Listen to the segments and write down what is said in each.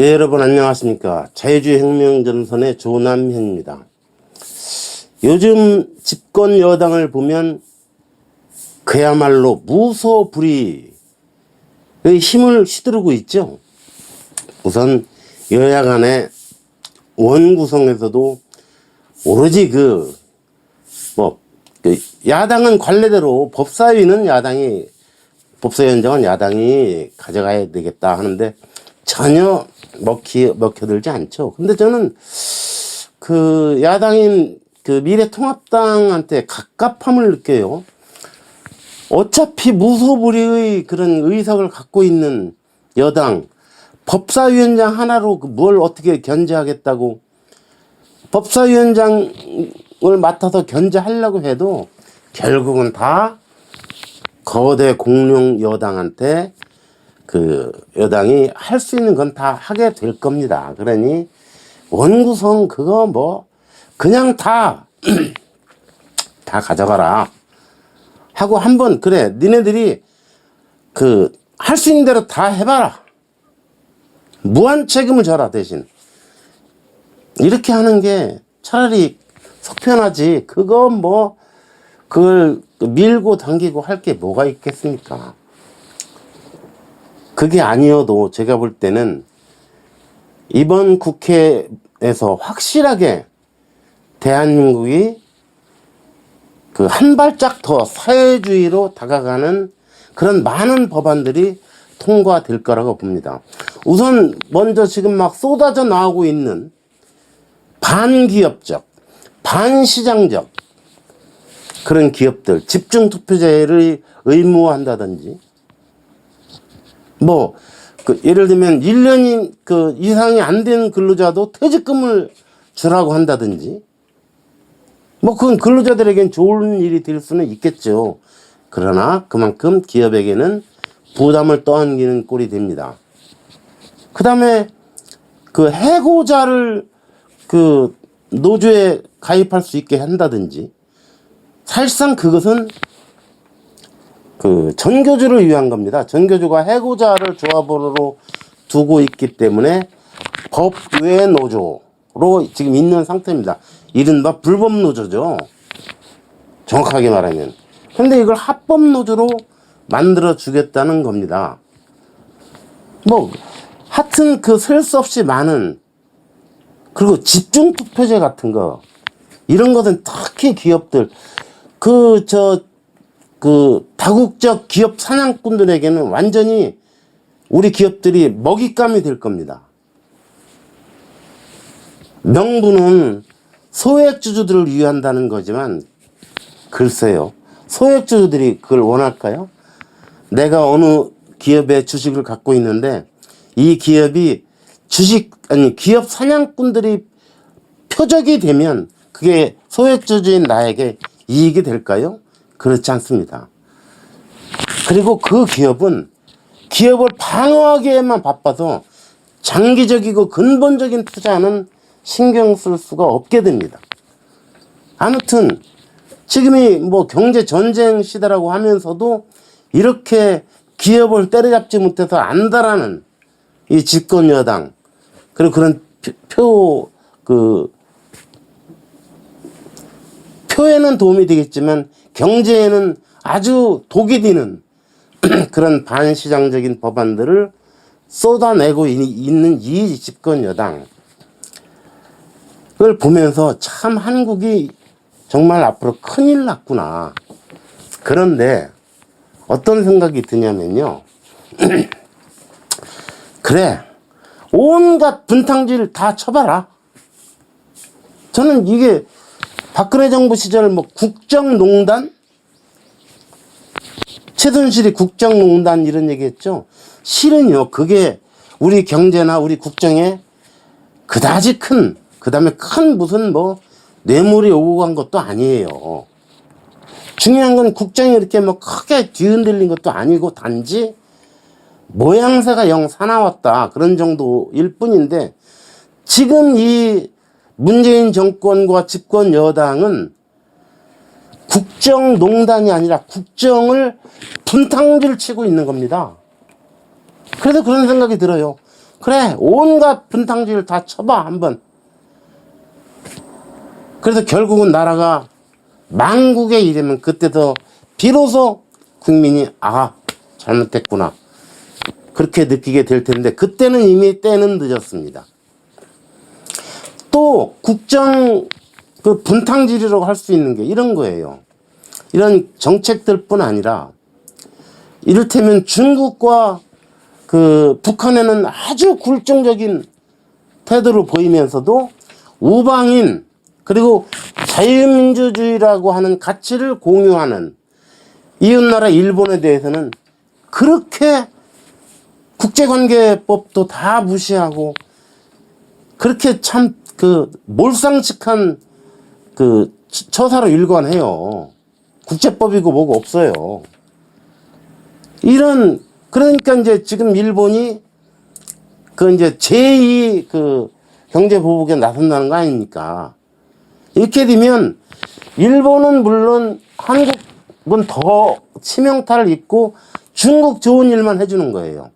예, 여러분 안녕하십니까. 자유주의 혁명전선의 조남현입니다. 요즘 집권 여당을 보면 그야말로 무소불위의 힘을 휘두르고 있죠. 우선 여야 간의 원구성에서도 오로지 야당은 관례대로 법사위원장은 야당이 가져가야 되겠다 하는데 전혀 먹혀들지 않죠. 근데 저는 야당인 미래통합당한테 갑갑함을 느껴요. 어차피 무소불위의 그런 의석을 갖고 있는 여당, 법사위원장 하나로 뭘 어떻게 견제하겠다고, 법사위원장을 맡아서 견제하려고 해도 결국은 다 거대 공룡 여당한테 여당이 할 수 있는 건 다 하게 될 겁니다. 그러니 원구성 그냥 다 가져가라 하고 한번 그래 니네들이 할 수 있는 대로 다 해봐라. 무한 책임을 져라. 대신 이렇게 하는 게 차라리 속편하지. 그걸 밀고 당기고 할 게 뭐가 있겠습니까? 그게 아니어도 제가 볼 때는 이번 국회에서 확실하게 대한민국이 한 발짝 더 사회주의로 다가가는 그런 많은 법안들이 통과될 거라고 봅니다. 우선 먼저 지금 막 쏟아져 나오고 있는 반기업적, 반시장적 그런 기업들 집중투표제를 의무화한다든지 예를 들면 1년 이상이 안 된 근로자도 퇴직금을 주라고 한다든지 그건 근로자들에겐 좋은 일이 될 수는 있겠죠. 그러나 그만큼 기업에게는 부담을 떠안기는 꼴이 됩니다. 그 다음에 해고자를 노조에 가입할 수 있게 한다든지 사실상 그것은 전교조를 위한 겁니다. 전교조가 해고자를 조합원으로 두고 있기 때문에 법외 노조로 지금 있는 상태입니다. 이른바 불법 노조죠. 정확하게 말하면. 근데 이걸 합법 노조로 만들어 주겠다는 겁니다. 하여튼 셀 수 없이 많은, 그리고 집중투표제 같은 거, 이런 것은 특히 기업들, 다국적 기업 사냥꾼들에게는 완전히 우리 기업들이 먹잇감이 될 겁니다. 명분은 소액주주들을 위한다는 거지만 글쎄요. 소액주주들이 그걸 원할까요? 내가 어느 기업의 주식을 갖고 있는데 이 기업이 기업 사냥꾼들이 표적이 되면 그게 소액주주인 나에게 이익이 될까요? 그렇지 않습니다. 그리고 그 기업은 기업을 방어하기에만 바빠서 장기적이고 근본적인 투자는 신경 쓸 수가 없게 됩니다. 아무튼 지금이 경제 전쟁 시대라고 하면서도 이렇게 기업을 때려잡지 못해서 안달하는 이 집권 여당, 그리고 그런 표에는 도움이 되겠지만 경제에는 아주 독이 되는 그런 반시장적인 법안들을 쏟아내고 있는 이 집권 여당, 그걸 보면서 참 한국이 정말 앞으로 큰일 났구나. 그런데 어떤 생각이 드냐면요. 그래, 온갖 분탕질 다 쳐봐라. 저는 이게 박근혜 정부 시절 국정농단? 최순실이 국정농단 이런 얘기 했죠. 실은요, 그게 우리 경제나 우리 국정에 그다지 그 다음에 무슨 뇌물이 오고 간 것도 아니에요. 중요한 건 국정이 이렇게 크게 뒤흔들린 것도 아니고 단지 모양새가 영 사나웠다. 그런 정도일 뿐인데 지금 이 문재인 정권과 집권 여당은 국정농단이 아니라 국정을 분탕질 치고 있는 겁니다. 그래서 그런 생각이 들어요. 그래, 온갖 분탕질을 다 쳐봐, 한번. 그래서 결국은 나라가 망국에 이르면 그때도 비로소 국민이 잘못됐구나, 그렇게 느끼게 될 텐데, 그때는 이미 때는 늦었습니다. 또 국정 그 분탕질이라고 할 수 있는 게 이런 거예요. 이런 정책들 뿐 아니라 이를테면 중국과 그 북한에는 아주 굴종적인 태도를 보이면서도 우방인 그리고 자유민주주의라고 하는 가치를 공유하는 이웃나라 일본에 대해서는 그렇게 국제관계법도 다 무시하고 그렇게 참 그 몰상식한 그 처사로 일관해요. 국제법이고 뭐고 없어요. 그러니까 이제 지금 일본이 그 이제 제2 그 경제보복에 나선다는 거 아닙니까? 이렇게 되면 일본은 물론 한국은 더 치명타를 입고 중국 좋은 일만 해주는 거예요.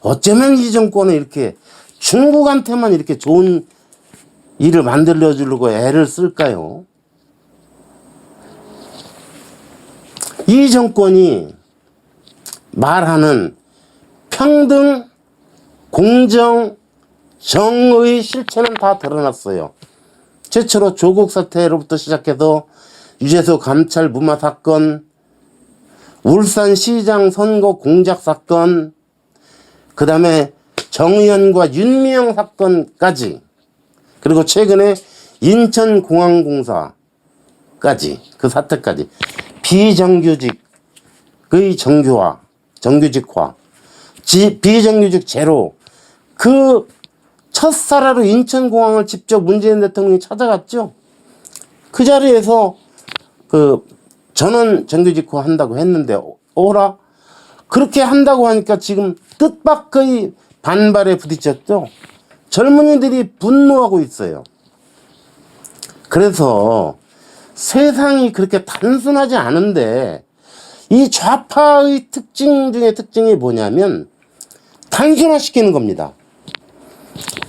어쩌면 이 정권은 이렇게 중국한테만 이렇게 좋은 일을 만들어 주려고 애를 쓸까요? 이 정권이 말하는 평등, 공정, 정의 실체는 다 드러났어요. 최초로 조국 사태로부터 시작해서 유재수 감찰 무마 사건, 울산시장 선거 공작 사건, 그 다음에 정의연과 윤미향 사건까지, 그리고 최근에 인천공항공사까지, 그 사태까지, 비정규직의 정규직화, 비정규직 제로, 그 첫사라로 인천공항을 직접 문재인 대통령이 찾아갔죠. 그 자리에서 그 전원 정규직화 한다고 했는데 오라 그렇게 한다고 하니까 지금 뜻밖의 반발에 부딪혔죠. 젊은이들이 분노하고 있어요. 그래서 세상이 그렇게 단순하지 않은데 이 좌파의 특징 중에 특징이 뭐냐면 단순화시키는 겁니다.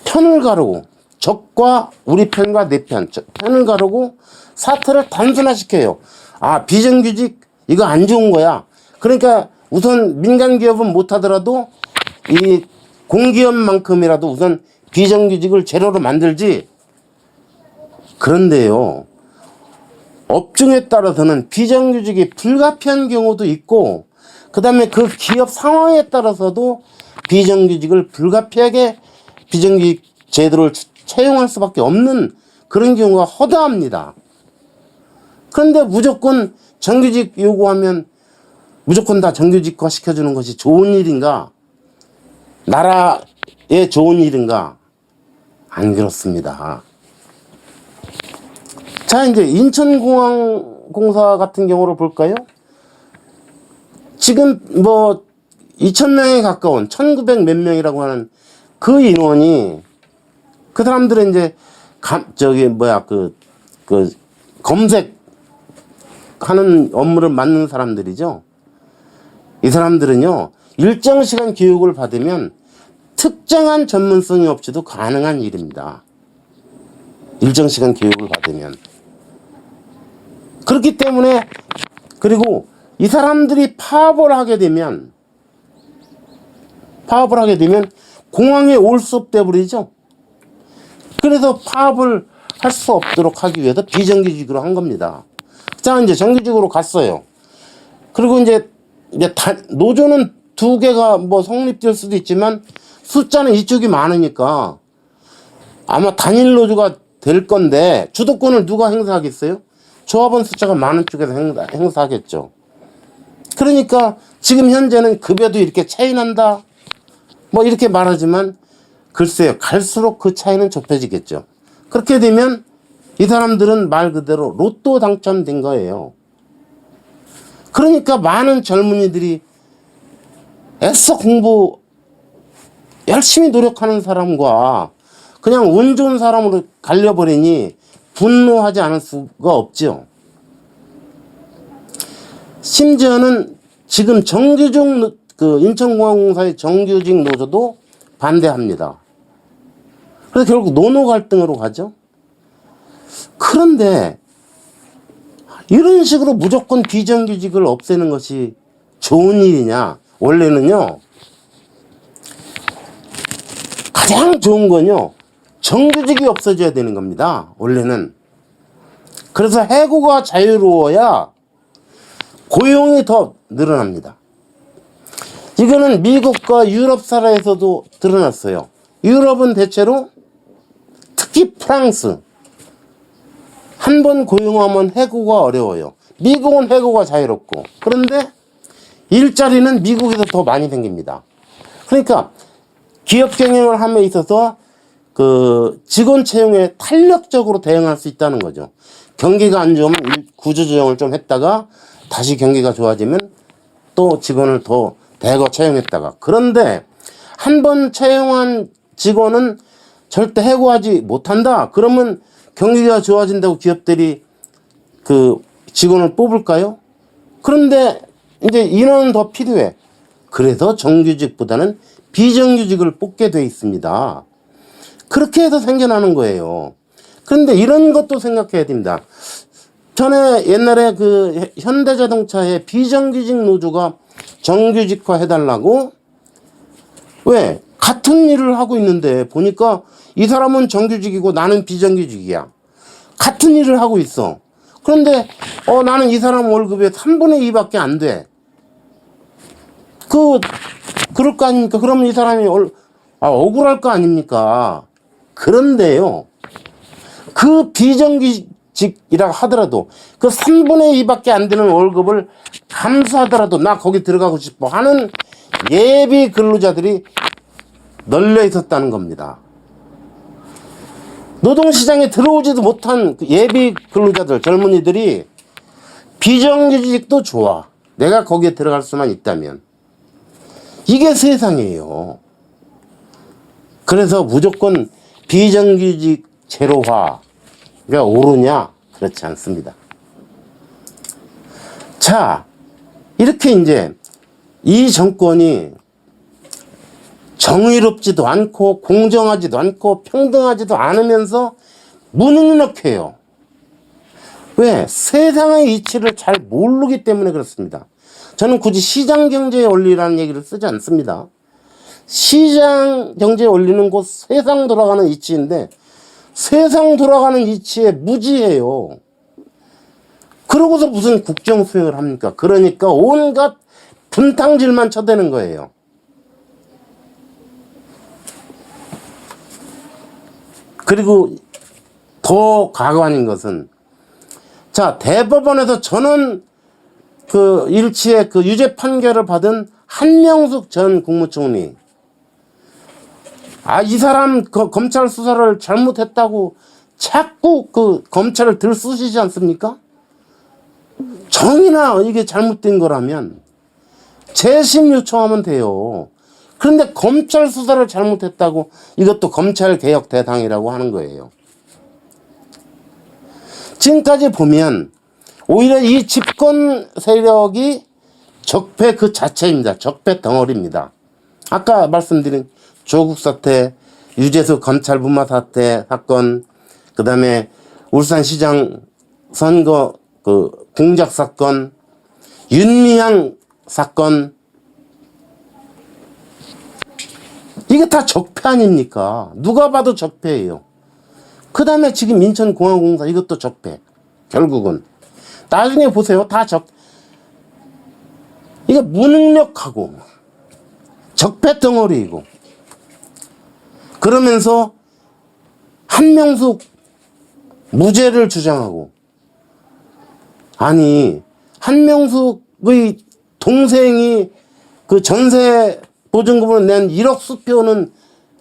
편을 가르고 적과 우리 편과 내 편을 가르고 사태를 단순화시켜요. 비정규직 이거 안 좋은 거야. 그러니까 우선 민간기업은 못하더라도 이 공기업만큼이라도 우선 비정규직을 제로로 만들지. 그런데요, 업종에 따라서는 비정규직이 불가피한 경우도 있고, 그 다음에 그 기업 상황에 따라서도 비정규직을 불가피하게 비정규직 제도를 채용할 수밖에 없는 그런 경우가 허다합니다. 그런데 무조건 정규직 요구하면 무조건 다 정규직화 시켜주는 것이 좋은 일인가? 나라에 좋은 일인가? 안 그렇습니다. 자, 이제 인천공항공사 같은 경우를 볼까요? 지금 뭐 2,000명에 가까운 1,900 몇 명이라고 하는 그 인원이, 그 사람들은 이제 검색하는 업무를 맡는 사람들이죠. 이 사람들은요, 일정 시간 교육을 받으면 특정한 전문성이 없이도 가능한 일입니다. 일정 시간 교육을 받으면. 그렇기 때문에, 그리고 이 사람들이 파업을 하게 되면 공항에 올 수 없대 버리죠. 그래서 파업을 할 수 없도록 하기 위해서 비정규직으로 한 겁니다. 자, 이제 정규직으로 갔어요. 그리고 이제 노조는 2개가 뭐 성립될 수도 있지만 숫자는 이쪽이 많으니까 아마 단일 노조가 될 건데 주도권을 누가 행사하겠어요? 조합원 숫자가 많은 쪽에서 행사하겠죠. 그러니까 지금 현재는 급여도 이렇게 차이 난다 뭐 이렇게 말하지만 글쎄요, 갈수록 그 차이는 좁혀지겠죠. 그렇게 되면 이 사람들은 말 그대로 로또 당첨된 거예요. 그러니까 많은 젊은이들이 애써 공부 열심히 노력하는 사람과 그냥 운 좋은 사람으로 갈려버리니 분노하지 않을 수가 없죠. 심지어는 지금 정규직 인천공항공사의 정규직 노조도 반대합니다. 그래서 결국 노노 갈등으로 가죠. 그런데 이런 식으로 무조건 비정규직을 없애는 것이 좋은 일이냐? 원래는요, 가장 좋은 건요, 정규직이 없어져야 되는 겁니다. 원래는. 그래서 해고가 자유로워야 고용이 더 늘어납니다. 이거는 미국과 유럽 사례에서도 드러났어요. 유럽은 대체로, 특히 프랑스, 한 번 고용하면 해고가 어려워요. 미국은 해고가 자유롭고, 그런데 일자리는 미국에서 더 많이 생깁니다. 그러니까 기업 경영을 함에 있어서 그 직원 채용에 탄력적으로 대응할 수 있다는 거죠. 경기가 안 좋으면 구조조정을 좀 했다가 다시 경기가 좋아지면 또 직원을 더 대거 채용했다가. 그런데 한 번 채용한 직원은 절대 해고하지 못한다. 그러면 경기가 좋아진다고 기업들이 그 직원을 뽑을까요? 그런데 이제 인원은 더 필요해. 그래서 정규직보다는 비정규직을 뽑게 돼 있습니다. 그렇게 해서 생겨나는 거예요. 그런데 이런 것도 생각해야 됩니다. 전에 옛날에 그 현대자동차의 비정규직 노조가 정규직화 해달라고, 왜? 같은 일을 하고 있는데 보니까 이 사람은 정규직이고 나는 비정규직이야. 같은 일을 하고 있어. 그런데 나는 이 사람 월급의 3분의 2밖에 안 돼. 그럴 거 아닙니까? 그러면 이 사람이 억울할 거 아닙니까? 그런데요, 그 비정규직이라 하더라도 그 3분의 2밖에 안 되는 월급을 감수하더라도 나 거기 들어가고 싶어 하는 예비 근로자들이 널려 있었다는 겁니다. 노동시장에 들어오지도 못한 예비 근로자들, 젊은이들이 비정규직도 좋아, 내가 거기에 들어갈 수만 있다면. 이게 세상이에요. 그래서 무조건 비정규직 제로화가 옳으냐? 그렇지 않습니다. 자, 이렇게 이제 이 정권이 정의롭지도 않고 공정하지도 않고 평등하지도 않으면서 무능력해요. 왜? 세상의 이치를 잘 모르기 때문에 그렇습니다. 저는 굳이 시장경제의 원리라는 얘기를 쓰지 않습니다. 시장경제의 원리는 곧 세상 돌아가는 이치인데 세상 돌아가는 이치에 무지해요. 그러고서 무슨 국정수행을 합니까? 그러니까 온갖 분탕질만 쳐대는 거예요. 그리고 더 가관인 것은, 자, 대법원에서 전원 그 일치의 그 유죄 판결을 받은 한명숙 전 국무총리, 이 사람 검찰 수사를 잘못했다고 자꾸 그 검찰을 들쑤시지 않습니까? 정의나 이게 잘못된 거라면 재심 요청하면 돼요. 그런데 검찰 수사를 잘못했다고 이것도 검찰개혁 대상이라고 하는 거예요. 지금까지 보면 오히려 이 집권 세력이 적폐 그 자체입니다. 적폐 덩어리입니다. 아까 말씀드린 조국 사태, 유재수 검찰부마 사태 사건, 그 다음에 울산시장 선거 그 공작 사건, 윤미향 사건, 이게 다 적폐 아닙니까? 누가 봐도 적폐예요. 그 다음에 지금 인천공항공사 이것도 적폐. 결국은 나중에 보세요. 다 이게 무능력하고 적폐 덩어리이고, 그러면서 한명숙 무죄를 주장하고, 아니 한명숙의 동생이 그 전세 보증금을 낸 1억 수표는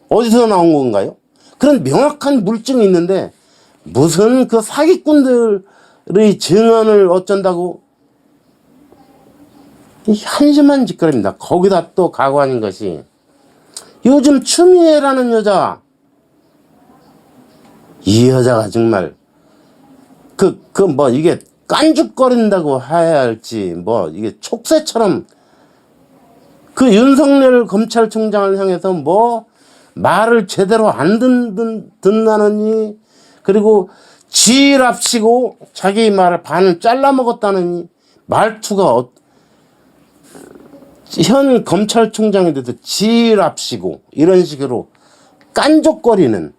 어디서 나온 건가요? 그런 명확한 물증이 있는데 무슨 그 사기꾼들의 증언을 어쩐다고, 이 한심한 짓거리입니다. 거기다 또 가관인 것이 요즘 추미애라는 여자, 이 여자가 정말 뭐 이게 깐죽거린다고 해야 할지 뭐 이게 촉새처럼 그 윤석열 검찰총장을 향해서 뭐 말을 제대로 안 듣나느니, 그리고 지랍시고 자기 말을 반을 잘라 먹었다느니, 말투가 현 검찰총장인데도 지랍시고 이런 식으로 깐족거리는,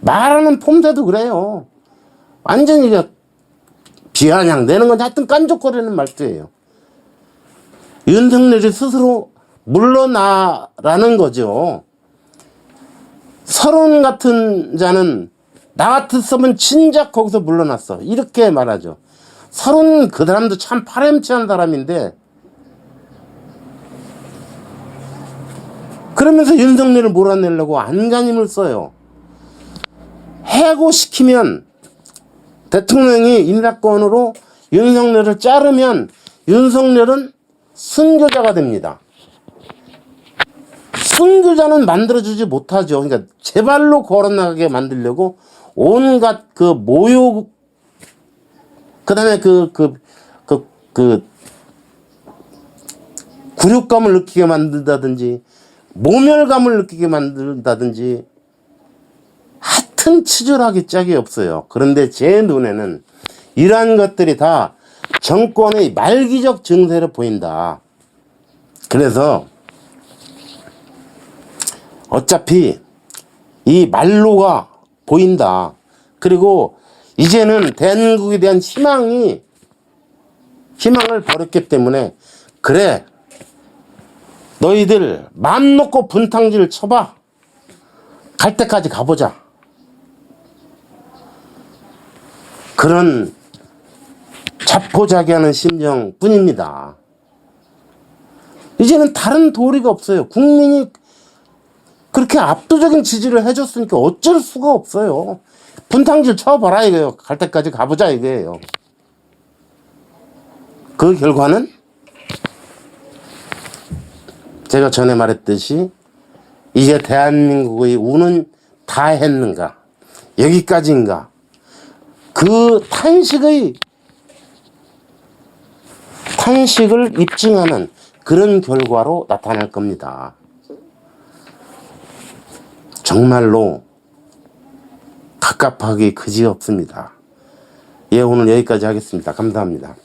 말하는 폼새도 그래요. 완전히 비아냥 내는 건 하여튼 깐족거리는 말투예요. 윤석열이 스스로 물러나라는 거죠. 서론 같은 자는 나 같았으면 진작 거기서 물러났어, 이렇게 말하죠. 서론 그 사람도 참 파렴치한 사람인데, 그러면서 윤석열을 몰아내려고 안간힘을 써요. 해고시키면, 대통령이 인사권으로 윤석열을 자르면 윤석열은 순교자가 됩니다. 순교자는 만들어주지 못하죠. 그러니까 제발로 걸어나가게 만들려고 온갖 그 모욕, 그 다음에 굴욕감을 느끼게 만든다든지, 모멸감을 느끼게 만든다든지, 하여튼 치졸하기 짝이 없어요. 그런데 제 눈에는 이러한 것들이 다 정권의 말기적 증세를 보인다. 그래서 어차피 이 말로가 보인다. 그리고 이제는 대한민국에 대한 희망을 버렸기 때문에, 그래, 너희들 맘 놓고 분탕질 쳐봐, 갈 때까지 가보자, 그런 자포자기하는 심정 뿐입니다. 이제는 다른 도리가 없어요. 국민이 그렇게 압도적인 지지를 해줬으니까 어쩔 수가 없어요. 분탕질 쳐봐라 이거예요. 갈 때까지 가보자 이거예요. 그 결과는 제가 전에 말했듯이, 이제 대한민국의 운은 다 했는가, 여기까지인가, 그 탄식을 입증하는 그런 결과로 나타날 겁니다. 정말로 갑갑하기 그지없습니다. 예, 오늘 여기까지 하겠습니다. 감사합니다.